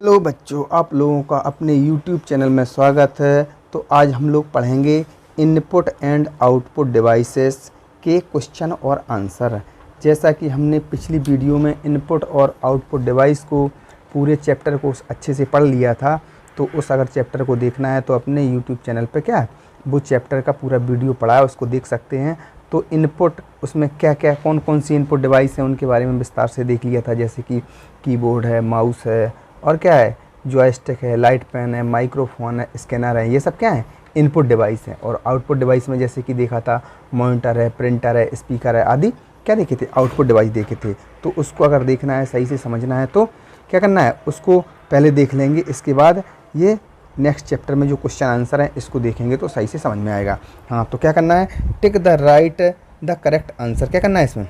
Hello बच्चों, आप लोगों का अपने YouTube चैनल में स्वागत है। तो आज हम लोग पढ़ेंगे इनपुट एंड आउटपुट डिवाइसेस के क्वेश्चन और आंसर। जैसा कि हमने पिछली वीडियो में इनपुट और आउटपुट डिवाइस को पूरे चैप्टर को अच्छे से पढ़ लिया था, तो उस अगर चैप्टर को देखना है तो अपने YouTube चैनल पर क्या है वो चैप्टर का पूरा वीडियो पढ़ा है, उसको देख सकते हैं। तो इनपुट उसमें क्या क्या कौन कौन सी इनपुट डिवाइस हैं उनके बारे में विस्तार से देख लिया था, जैसे कि कीबोर्ड है, माउस है और क्या है जॉयस्टिक है, लाइट पेन है, माइक्रोफोन है, स्कैनर है। ये सब क्या है इनपुट डिवाइस हैं। और आउटपुट डिवाइस में जैसे कि देखा था मॉनिटर है, प्रिंटर है, स्पीकर है आदि क्या देखे थे, आउटपुट डिवाइस देखे थे। तो उसको अगर देखना है, सही से समझना है तो क्या करना है, उसको पहले देख लेंगे, इसके बाद ये नेक्स्ट चैप्टर में जो क्वेश्चन आंसर है इसको देखेंगे तो सही से समझ में आएगा। हाँ, तो क्या करना है, टिक द करेक्ट आंसर। क्या करना है, इसमें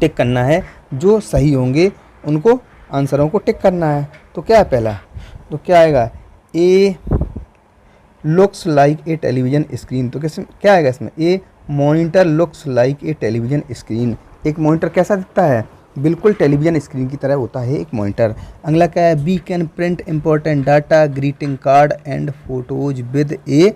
टिक करना है, जो सही होंगे उनको आंसरों को टिक करना है। तो क्या है पहला, तो क्या आएगा, a looks like a television screen. तो क्या आएगा इसमें, a monitor looks like a television screen. एक मॉनिटर कैसा दिखता है, बिल्कुल टेलीविज़न स्क्रीन की तरह होता है एक मॉनिटर। अगला क्या है, we can print important data, greeting card and photos with a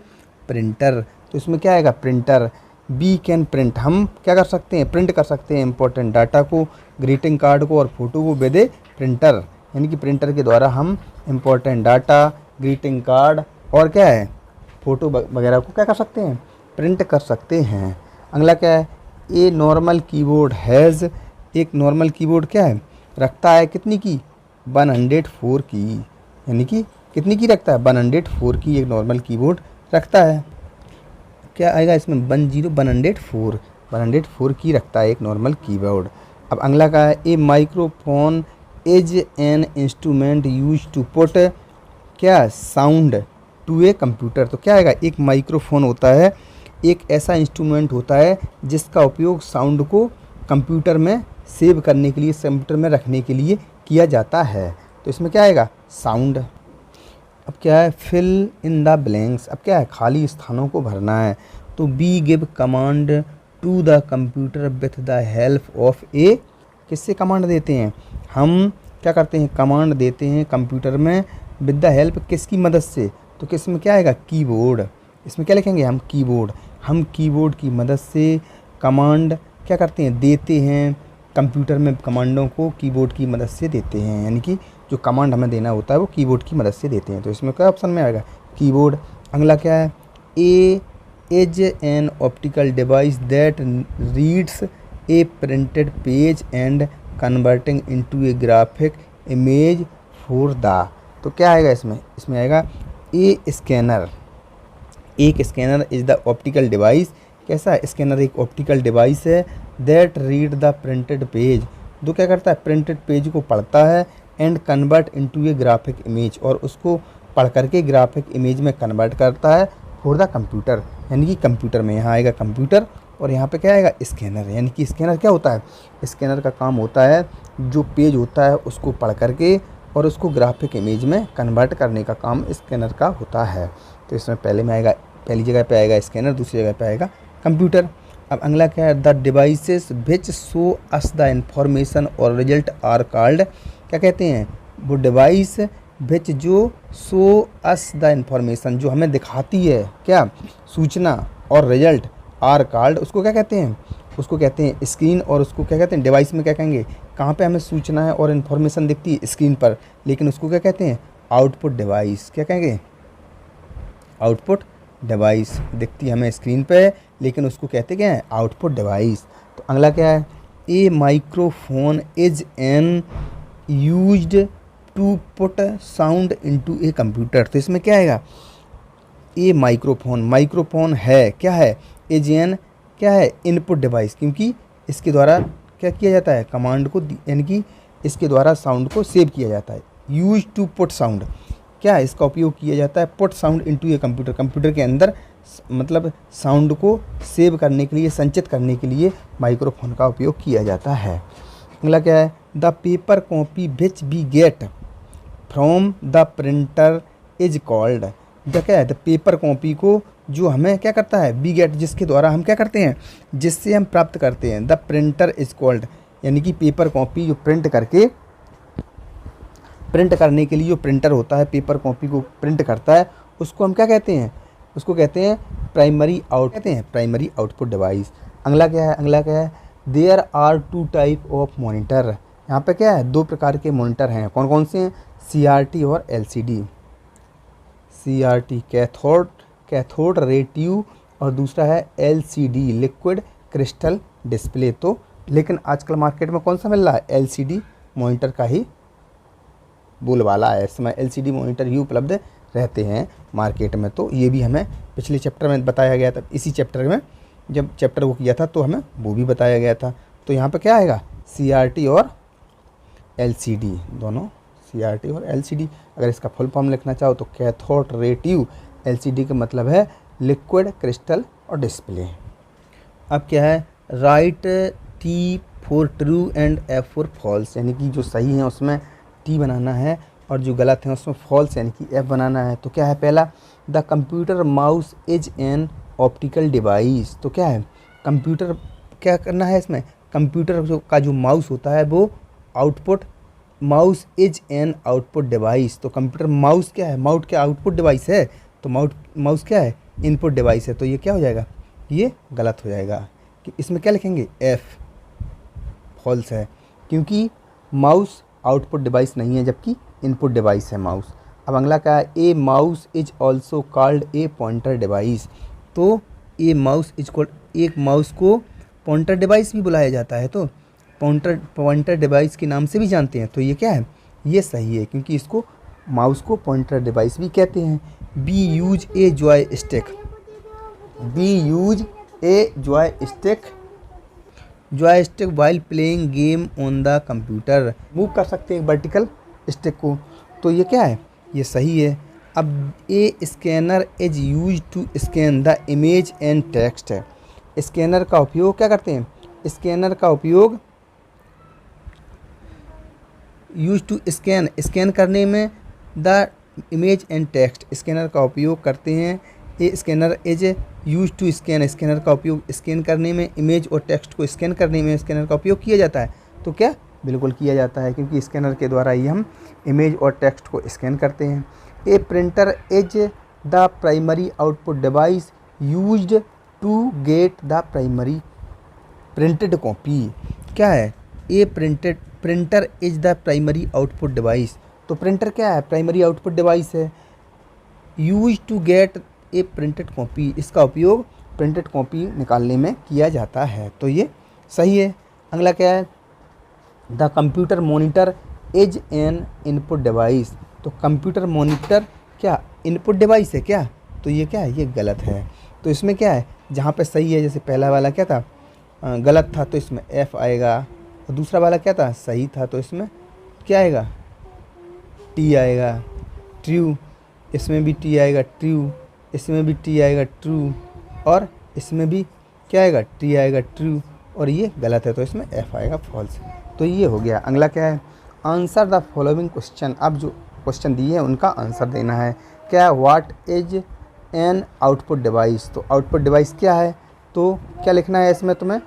printer. तो इसमें क्या आएगा, प्रिंटर। बी कैन प्रिंट, हम क्या कर सकते हैं, प्रिंट कर सकते हैं इंपॉर्टेंट डाटा को, ग्रीटिंग कार्ड को और फोटो को विद ए प्रिंटर। यानी कि प्रिंटर के द्वारा हम इंपॉर्टेंट डाटा, ग्रीटिंग कार्ड और क्या है फ़ोटो वगैरह को क्या कर सकते हैं, प्रिंट कर सकते हैं। अगला क्या है, ए नॉर्मल कीबोर्ड हैज़, एक नॉर्मल कीबोर्ड क्या है रखता है, कितनी की, 104 की। यानी कि कितनी की रखता है, 104 की एक नॉर्मल कीबोर्ड रखता है। क्या आएगा इसमें, 104 की रखता है एक नॉर्मल कीबोर्ड। अब अगला का है, a microphone is an instrument use to put क्या साउंड टू ए कंप्यूटर। तो क्या आएगा, एक माइक्रोफोन होता है, एक ऐसा इंस्ट्रूमेंट होता है जिसका उपयोग साउंड को कंप्यूटर में सेव करने के लिए, कंप्यूटर में रखने के लिए किया जाता है। तो इसमें क्या आएगा, साउंड। अब क्या है, फिल इन द ब्लैंक्स। अब क्या है, खाली स्थानों को भरना है। तो be give command to the computer with the help of a, किससे कमांड देते हैं, हम क्या करते हैं, कमांड देते हैं कंप्यूटर में विद द हेल्प, किसकी मदद से, तो किस में क्या आएगा, कीबोर्ड। इसमें क्या लिखेंगे हम, कीबोर्ड। हम कीबोर्ड की मदद से कमांड क्या करते हैं, देते हैं कंप्यूटर में, कमांडों को कीबोर्ड की मदद से देते हैं। यानी कि जो कमांड हमें देना होता है वो कीबोर्ड की मदद से देते हैं। तो इसमें क्या ऑप्शन में आएगा, कीबोर्ड। अगला क्या है, a is an optical device that reads a printed page and converting into a graphic image for the. तो क्या आएगा इसमें, इसमें आएगा ए स्कैनर। एक scanner is the optical device, कैसा स्कैनर एक ऑप्टिकल डिवाइस है, that read the printed page, जो क्या करता है प्रिंटेड पेज को पढ़ता है, and convert into a graphic image, और उसको पढ़ करके ग्राफिक इमेज में कन्वर्ट करता है फॉर द कंप्यूटर। यानी कि कंप्यूटर में, यहाँ आएगा कंप्यूटर और यहाँ पे क्या आएगा, स्कैनर। यानी कि स्कैनर क्या होता है, स्कैनर का काम होता है जो पेज होता है उसको पढ़ करके और उसको ग्राफिक इमेज में कन्वर्ट करने का काम स्कैनर का होता है। तो इसमें पहले में आएगा, पहली जगह पे आएगा स्कैनर, दूसरी जगह पे आएगा कंप्यूटर। अब अगला क्या है, the devices which show us the information और रिजल्ट आर कॉल्ड, क्या कहते हैं, वो डिवाइस विच जो शो अस द इंफॉर्मेशन, जो हमें दिखाती है क्या सूचना, और रिजल्ट आर कॉल्ड, उसको क्या कहते हैं, उसको कहते हैं स्क्रीन। और उसको क्या कहते हैं, डिवाइस में क्या कहेंगे, कहाँ पे हमें सूचना है और इन्फॉर्मेशन दिखती है, स्क्रीन पर, लेकिन उसको क्या कहते हैं, आउटपुट डिवाइस। क्या कहेंगे, आउटपुट डिवाइस दिखती है हमें स्क्रीन पे, लेकिन उसको कहते क्या है, आउटपुट डिवाइस। तो अगला क्या है, a microphone is an used to put sound into a computer. तो इसमें क्या आएगा, ए माइक्रोफोन, माइक्रोफोन है क्या है, एज एन क्या है, इनपुट डिवाइस, क्योंकि इसके द्वारा क्या किया जाता है, कमांड को, यानी कि इसके द्वारा साउंड को सेव किया जाता है। यूज टू पुट साउंड, क्या है, इसका उपयोग किया जाता है put sound into a computer, computer के अंदर मतलब साउंड को सेव करने के लिए, संचित करने के लिए माइक्रोफोन का उपयोग किया जाता है। अगला क्या है, the paper copy which we get from the printer is called, क्या है, द पेपर कॉपी को जो हमें क्या करता है, वी गेट, जिसके द्वारा हम क्या करते हैं, जिससे हम प्राप्त करते हैं, द प्रिंटर इज कॉल्ड, यानी कि पेपर कॉपी जो प्रिंट करके प्रिंट करने के लिए जो प्रिंटर होता है, पेपर कॉपी को प्रिंट करता है, उसको हम क्या कहते हैं? उसको कहते हैं प्राइमरी आउटपुट डिवाइस। अगला क्या है? There are two type of monitor. यहाँ पे क्या है? 2 प्रकार के मॉनिटर हैं। कौन कौन से हैं? CRT और LCD। CRT cathode ray tube और दूसरा है LCD लिक्विड क्रिस्टल डिस्प्ले। तो लेकिन आजकल मार्केट में कौन सा मिल रहा है? LCD मॉनिटर का ही बोलबाला है। इस समय LCD मॉनिटर ही उपलब्ध रहते हैं मार्केट में। तो ये भी हमें पिछले चैप्टर में बताया गया था। इसी चैप्टर में जब चैप्टर वो किया था तो हमें वो भी बताया गया था। तो यहाँ पे क्या आएगा? CRT और LCD दोनों, CRT और LCD। अगर इसका फुल फॉर्म लिखना चाहो तो कैथोड रे ट्यूब, LCD का मतलब है लिक्विड क्रिस्टल और डिस्प्ले। अब क्या है? Right T for true and F for false, यानी कि जो सही है उसमें T बनाना है और जो गलत है उसमें फॉल्स यानी कि F बनाना है। तो क्या है? पहला, the computer mouse is an optical device. तो क्या है? कंप्यूटर क्या करना है इसमें? कंप्यूटर का जो माउस होता है वो mouse is an output device. तो कंप्यूटर माउस क्या है? माउस क्या आउटपुट डिवाइस है? तो माउस क्या है? इनपुट डिवाइस है। तो ये क्या हो जाएगा? ये गलत हो जाएगा। कि इसमें क्या लिखेंगे? F फॉल्स है, क्योंकि माउस आउटपुट डिवाइस नहीं है जबकि इनपुट डिवाइस है माउस। अब अगला क्या है? ए mouse is also called a pointer device. तो ए माउस इज कॉल्ड, एक माउस को पॉइंटर डिवाइस भी बुलाया जाता है। तो पॉइंटर डिवाइस के नाम से भी जानते हैं। तो ये क्या है? ये सही है, क्योंकि इसको माउस को पॉइंटर डिवाइस भी कहते हैं। B use A joystick while playing game on the computer. Move कर सकते हैं वर्टिकल स्टिक को। तो ये क्या है? ये सही है। अब a scanner is use to scan the image and text है। स्कैनर का उपयोग क्या करते हैं? स्कैनर का उपयोग यूज टू स्कैन करने में the image and text. Scanner का उपयोग करते हैं। A scanner is use to scanner का उपयोग स्कैन करने में, इमेज और टेक्स्ट को स्कैन करने में स्कैनर का उपयोग किया जाता है। तो क्या? बिल्कुल किया जाता है, क्योंकि स्कैनर के द्वारा ही हम इमेज और टेक्स्ट को स्कैन करते हैं। A printer is the primary output device used to get the primary printed copy. क्या है? A printer is the primary output device. तो प्रिंटर क्या है? प्राइमरी आउटपुट डिवाइस है। Use to get a printed copy, इसका उपयोग printed copy निकालने में किया जाता है। तो ये सही है। अगला क्या है? The computer monitor is an input device. तो कंप्यूटर मॉनिटर क्या इनपुट डिवाइस है क्या? तो ये क्या है? ये गलत है। तो इसमें क्या है? जहाँ पे सही है, जैसे पहला वाला क्या था? गलत था, तो इसमें F आएगा। और दूसरा वाला क्या था? सही था, तो इसमें क्या आएगा? T आएगा। ट्रू, इसमें भी T आएगा। ट्रू, इसमें भी T आएगा। ट्रू, और इसमें भी क्या आएगा? T आएगा। ट्रू, और ये गलत है, तो इसमें F आएगा फॉल्स। तो ये हो गया। अगला क्या है? Answer the following question. अब जो क्वेश्चन दिए हैं उनका आंसर देना है। क्या? What is an output device. तो आउटपुट डिवाइस क्या है? तो क्या लिखना है इसमें तुम्हें?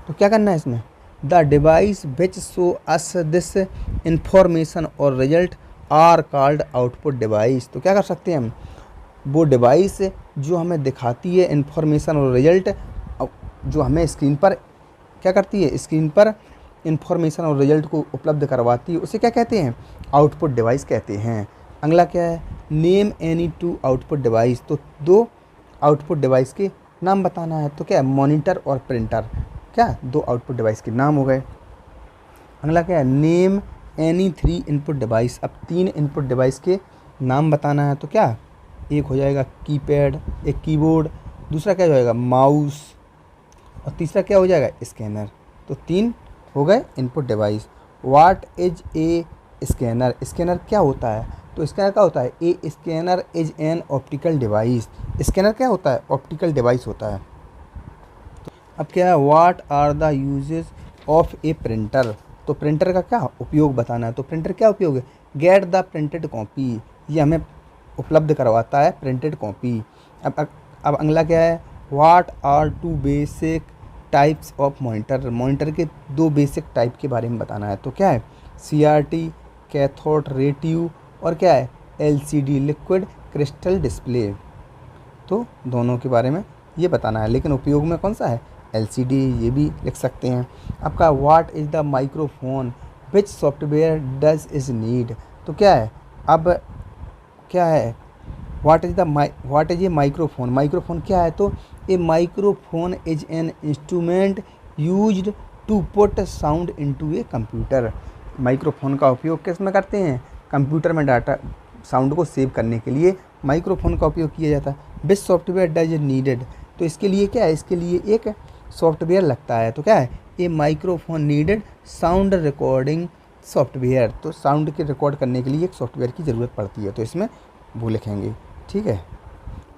तो क्या करना है इसमें? The device which show us this information और result are called output device. तो क्या कर सकते हैं हम? वो डिवाइस जो हमें दिखाती है इंफॉर्मेशन और रिजल्ट, जो हमें स्क्रीन पर क्या करती है? स्क्रीन पर इंफॉर्मेशन और रिजल्ट को उपलब्ध करवाती है, उसे क्या कहते हैं? आउटपुट डिवाइस कहते हैं। अगला क्या है? Name any two output device. तो 2 आउटपुट डिवाइस के नाम बताना है। तो क्या है? मॉनिटर और प्रिंटर। क्या? 2 आउटपुट डिवाइस के नाम हो गए। अगला क्या है? Name any 3 input device. अब 3 इनपुट डिवाइस के नाम बताना है। तो क्या? एक हो जाएगा कीपैड, एक कीबोर्ड, दूसरा क्या हो जाएगा? माउस, और तीसरा क्या हो जाएगा? स्कैनर। तो 3 हो गए input device. What is a scanner. Scanner क्या होता है? तो स्कैनर क्या होता है? A scanner is an optical device. Scanner क्या होता है? ऑप्टिकल डिवाइस होता है। अब क्या है? What are the uses of a printer. तो प्रिंटर का क्या उपयोग बताना है। तो प्रिंटर क्या उपयोग है? गेट द प्रिंटेड कॉपी, ये हमें उपलब्ध करवाता है प्रिंटेड कॉपी। अब अगला क्या है? What are 2 basic types of monitor. Monitor के 2 बेसिक टाइप के बारे में बताना है। तो क्या है? CRT कैथोड रे ट्यूब और क्या है LCD लिक्विड क्रिस्टल डिस्प्ले। तो दोनों के बारे में ये बताना है, लेकिन उपयोग में कौन सा है LCD, ये भी लिख सकते हैं। आपका what is the microphone which software does is need. तो क्या है, अब क्या है what is a microphone. Microphone क्या है, तो a microphone is an instrument used to put sound into a computer. Microphone का उपयोग किस में करते हैं, कंप्यूटर में डाटा साउंड को सेव करने के लिए माइक्रोफोन का उपयोग किया जाता है। विच सॉफ्टवेयर डज नीडेड, तो इसके लिए क्या है, इसके लिए एक सॉफ्टवेयर लगता है। तो क्या है, a microphone needed sound recording software. तो साउंड के रिकॉर्ड करने के लिए एक सॉफ्टवेयर की ज़रूरत पड़ती है, तो इसमें वो लिखेंगे। ठीक है,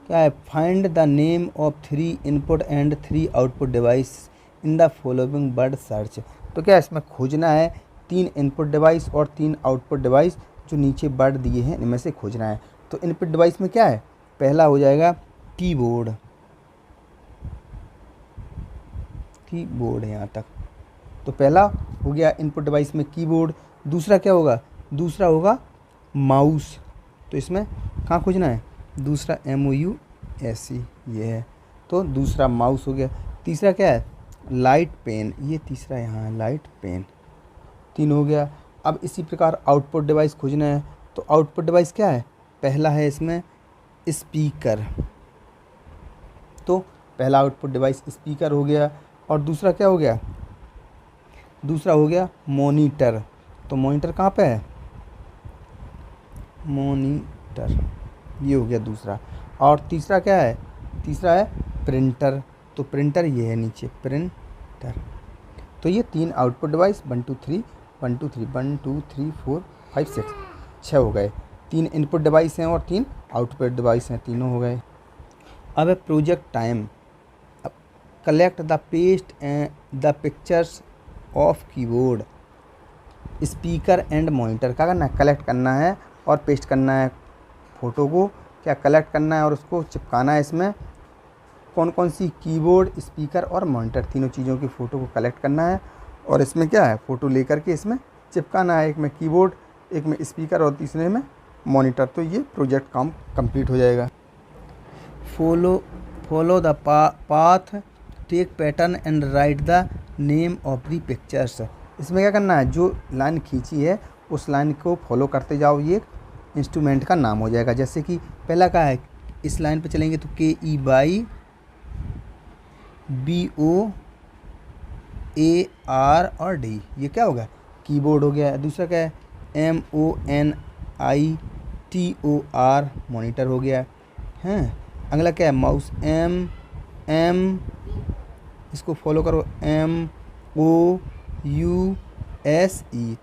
क्या है, find the name of 3 input and 3 output device in the following word search. तो क्या इसमें खोजना है 3 इनपुट डिवाइस और 3 आउटपुट डिवाइस, जो नीचे वर्ड दिए हैं इनमें से खोजना है। तो इनपुट डिवाइस में क्या है, पहला हो जाएगा कीबोर्ड, कीबोर्ड यहाँ तक। तो पहला हो गया इनपुट डिवाइस में कीबोर्ड। दूसरा क्या होगा, दूसरा होगा माउस। तो इसमें कहाँ खोजना है, दूसरा MOUSE ये है, तो दूसरा माउस हो गया। तीसरा क्या है, लाइट पेन, ये तीसरा यहाँ है लाइट पेन, 3 हो गया। अब इसी प्रकार आउटपुट डिवाइस खोजना है। तो आउटपुट डिवाइस क्या है, पहला है इसमें स्पीकर। तो पहला आउटपुट डिवाइस स्पीकर हो गया। और दूसरा क्या हो गया, दूसरा हो गया मॉनिटर। तो मॉनिटर कहाँ पे है, मॉनिटर, ये हो गया दूसरा। और तीसरा क्या है, तीसरा है प्रिंटर। तो प्रिंटर ये है नीचे, प्रिंटर। तो ये 3 आउटपुट डिवाइस 1 2 3 1 2 3 1 2 3 4 5 6 6 हो गए। 3 इनपुट डिवाइस हैं और 3 आउटपुट डिवाइस हैं, तीनों हो गए। अब है प्रोजेक्ट टाइम। अब collect the paste and the pictures of keyboard speaker and monitor. क्या करना है, कलेक्ट करना है और पेस्ट करना है फ़ोटो को, क्या कलेक्ट करना है और उसको चिपकाना है। इसमें कौन कौन सी, कीबोर्ड, स्पीकर और मॉनिटर, तीनों चीज़ों की फ़ोटो को कलेक्ट करना है और इसमें क्या है, फ़ोटो लेकर के इसमें चिपकाना है। एक में कीबोर्ड, एक में स्पीकर और तीसरे में मॉनिटर। तो ये प्रोजेक्ट काम कंप्लीट हो जाएगा। Follow the path, take pattern and write the name of the pictures. इसमें क्या करना है, जो लाइन खींची है उस लाइन को फॉलो करते जाओ, ये इंस्ट्रूमेंट का नाम हो जाएगा। जैसे कि पहला क्या है, इस लाइन पे चलेंगे तो KEYBOAR और D, ये क्या होगा, कीबोर्ड हो गया। दूसरा क्या है, MONITOR, मॉनिटर हो गया। हैं, अगला क्या है, माउस, M इसको फॉलो करो, MOUSE।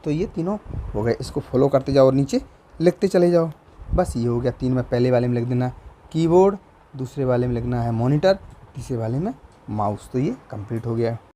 तो ये तीनों हो गए, इसको फॉलो करते जाओ और नीचे लिखते चले जाओ। बस ये हो गया। 3 में पहले वाले में लिख देना कीबोर्ड, दूसरे वाले में लिखना है मॉनिटर, तीसरे वाले में माउस। तो ये कंप्लीट हो गया।